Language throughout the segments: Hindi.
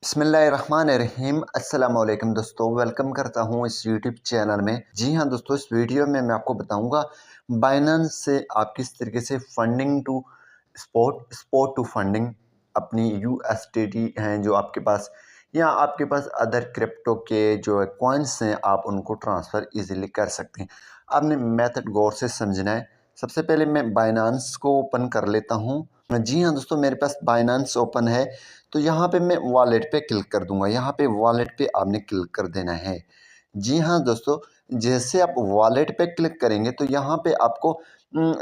बिस्मिल्लाहिर्रहमानिर्रहीम अस्सलाम वालेकुम दोस्तों, वेलकम करता हूँ इस यूट्यूब चैनल में। जी हाँ दोस्तों, इस वीडियो में मैं आपको बताऊंगा बाइनेंस से आप किस तरीके से funding to sport to funding अपनी यूएसडीटी हैं जो आपके पास, या आपके पास अदर क्रिप्टो के जो कॉइन्स हैं, आप उनको ट्रांसफ़र इजीली कर सकते हैं। आपने मेथड गौर से समझना है। सबसे पहले मैं बाइनेंस को ओपन कर लेता हूँ। जी हाँ दोस्तों, मेरे पास बाइनेंस ओपन है, तो यहाँ पे मैं वॉलेट पे क्लिक कर दूंगा। यहाँ पे वॉलेट पे आपने क्लिक कर देना है। जी हाँ दोस्तों, जैसे आप वॉलेट पे क्लिक करेंगे तो यहाँ पे आपको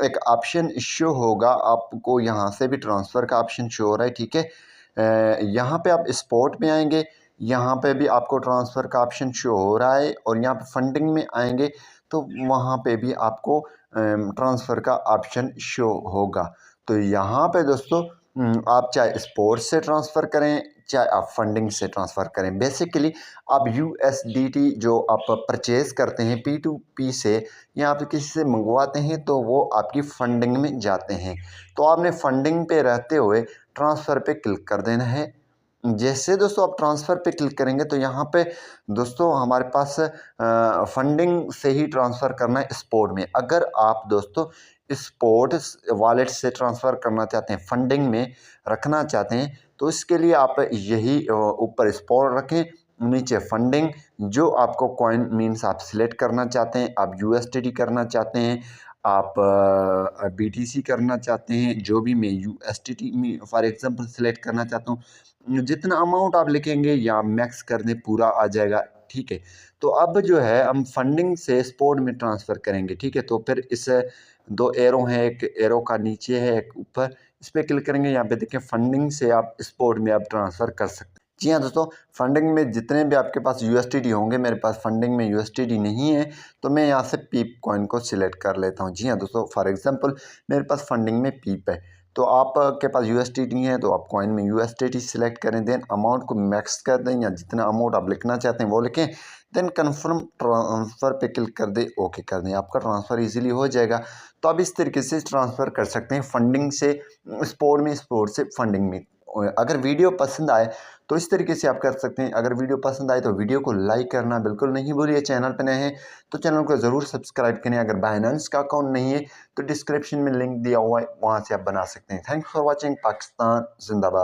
एक ऑप्शन शो होगा। आपको यहाँ से भी ट्रांसफ़र का ऑप्शन शो हो रहा है, ठीक है। यहाँ पे आप स्पॉट में आएंगे, यहाँ पे भी आपको ट्रांसफ़र का ऑप्शन शो हो रहा है, और यहाँ पे फंडिंग में आएंगे तो वहाँ पे भी आपको ट्रांसफ़र का ऑप्शन शो होगा। तो यहाँ पे दोस्तों आप चाहे स्पोर्ट्स से ट्रांसफ़र करें, चाहे आप फंडिंग से ट्रांसफ़र करें। बेसिकली आप यूएसडीटी जो आप परचेज़ करते हैं पी टू पी से, या आप किसी से मंगवाते हैं, तो वो आपकी फंडिंग में जाते हैं। तो आपने फंडिंग पे रहते हुए ट्रांसफ़र पे क्लिक कर देना है। जैसे दोस्तों आप ट्रांसफ़र पे क्लिक करेंगे तो यहाँ पे दोस्तों हमारे पास फंडिंग से ही ट्रांसफ़र करना है स्पॉट में। अगर आप दोस्तों स्पॉट वॉलेट से ट्रांसफ़र करना चाहते हैं, फंडिंग में रखना चाहते हैं, तो इसके लिए आप यही ऊपर स्पॉट रखें, नीचे फंडिंग। जो आपको कॉइन मीन्स आप सिलेक्ट करना चाहते हैं, आप यूएसडीटी करना चाहते हैं, आप बीटीसी करना चाहते हैं, जो भी मैं यूएसडीटी में फॉर एग्जांपल सिलेक्ट करना चाहता हूँ, जितना अमाउंट आप लिखेंगे या मैक्स कर दें पूरा आ जाएगा, ठीक है। तो अब जो है हम फंडिंग से स्पॉट में ट्रांसफ़र करेंगे, ठीक है। तो फिर इस दो एरो हैं, एक एरो का नीचे है, एक ऊपर, इस पर क्लिक करेंगे। यहाँ पे देखिए फंडिंग से आप स्पॉट में आप ट्रांसफ़र कर सकते हैं। जी हाँ दोस्तों, फंडिंग में जितने भी आपके पास यूएसडीटी होंगे, मेरे पास फंडिंग में यूएसडीटी नहीं है, तो मैं यहाँ से पीप कॉइन को सिलेक्ट कर लेता हूँ। जी हाँ दोस्तों, फॉर एग्जांपल मेरे पास फंडिंग में पीप है, तो आपके पास यूएसडीटी है तो आप कॉइन में यूएसडीटी सिलेक्ट करें, देन अमाउंट को मैक्स कर दें, या जितना अमाउंट आप लिखना चाहते हैं वो लिखें, देन कन्फर्म ट्रांसफ़र पे क्लिक कर दें, ओके कर दें, आपका ट्रांसफ़र इजीली हो जाएगा। तो आप इस तरीके से ट्रांसफ़र कर सकते हैं फंडिंग से स्पोर्ट में, स्पोर्ट से फंडिंग में। अगर वीडियो पसंद आए तो इस तरीके से आप कर सकते हैं। अगर वीडियो पसंद आए तो वीडियो को लाइक करना बिल्कुल नहीं भूलिए। चैनल पर नए हैं तो चैनल को ज़रूर सब्सक्राइब करें। अगर बाइनेंस का अकाउंट नहीं है तो डिस्क्रिप्शन में लिंक दिया हुआ है, वहाँ से आप बना सकते हैं। Thanks for watching. पाकिस्तान जिंदाबाद।